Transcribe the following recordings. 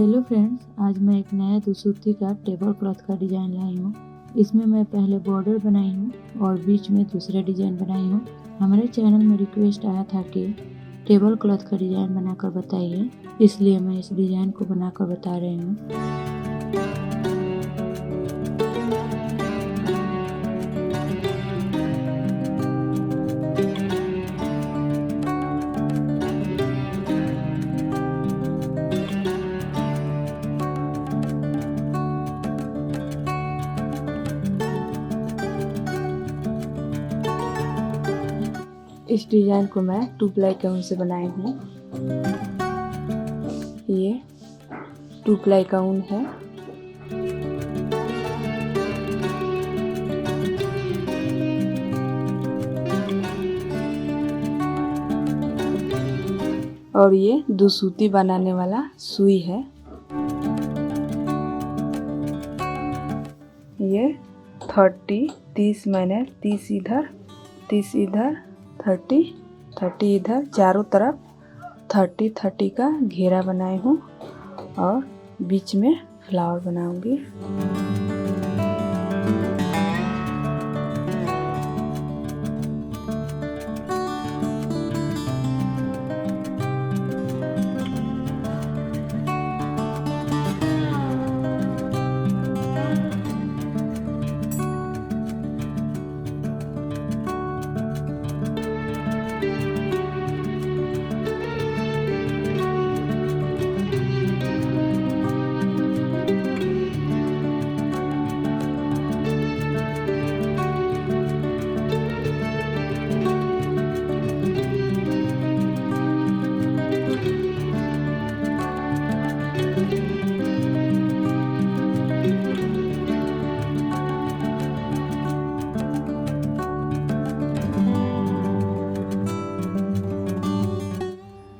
Hello friends, आज मैं एक नया दुसूती का टेबल क्लॉथ का डिज़ाइन लाई हूँ। इसमें मैं पहले बॉर्डर बनाई हूँ और बीच में दूसरा डिज़ाइन बनाई हूँ। हमारे चैनल में रिक्वेस्ट आया था कि टेबल क्लॉथ का डिज़ाइन बनाकर बताइए, इसलिए मैं इस डिज़ाइन को बनाकर बता रही हूँ। इस डिज़ाइन को मैं 2 प्लाई का ऊन से बनाई हूँ। ये 2 प्लाई का ऊन है। और ये दुसूती बनाने वाला सुई है। ये 30 मैंने 30 इधर 30 इधर 30 इधर, चारों तरफ 30 का घेरा बनाई हूँ और बीच में फ्लावर बनाऊंगी।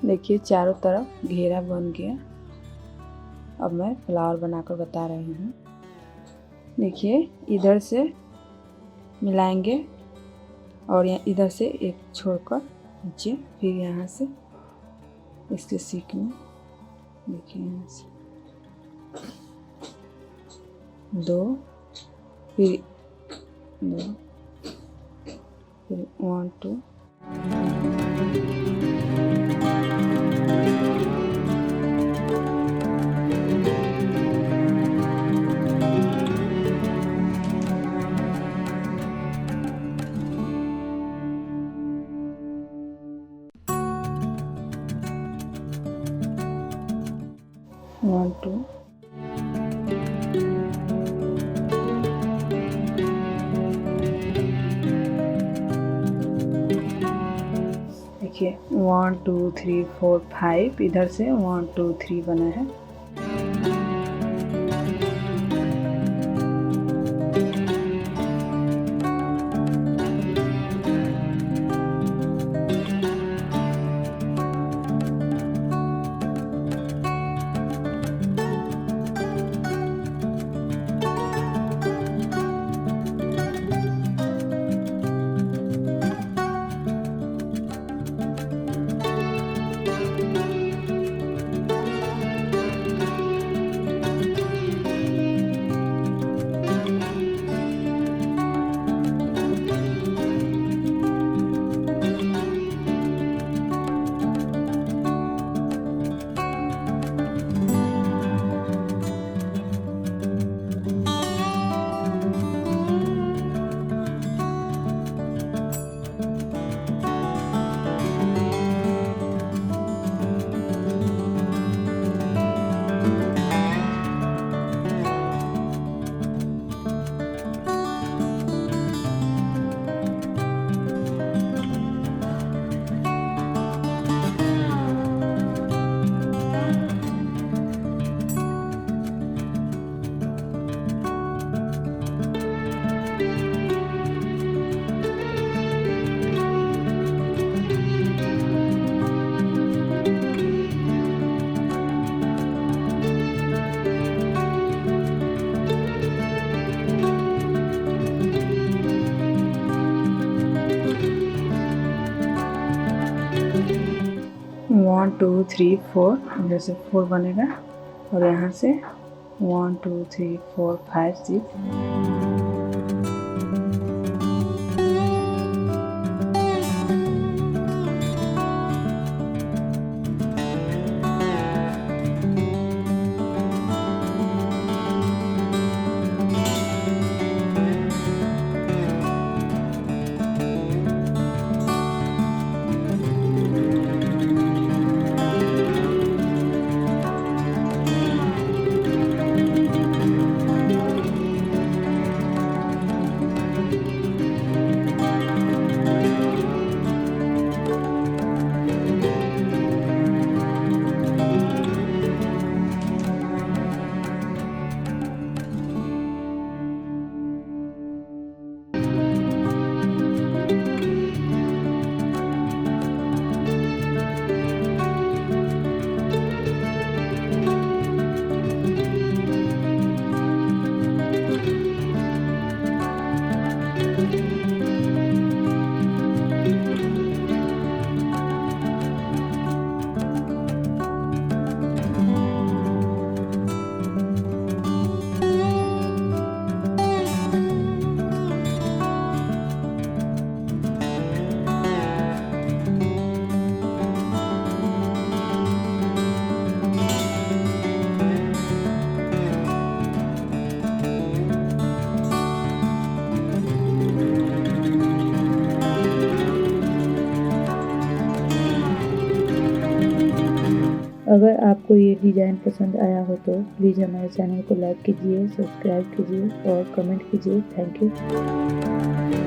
देखिए चारों तरफ घेरा बन गया। अब मैं फ्लावर बनाकर बता रही हूँ। देखिए इधर से मिलाएंगे और यहाँ इधर से एक छोड़कर नीचे, फिर यहाँ से इसके सीख में देखिए यहाँ से 2, फिर 2, फिर 1 2 1 2 देखिए 1 2 3 4 5 इधर से 1 2 3 बना है। वन टू थ्री फोर, जैसे 4 बनेगा। और यहाँ से 1 2 3 4 5 6। अगर आपको ये डिज़ाइन पसंद आया हो तो प्लीज़ हमारे चैनल को लाइक कीजिए, सब्सक्राइब कीजिए और कमेंट कीजिए। Thank you.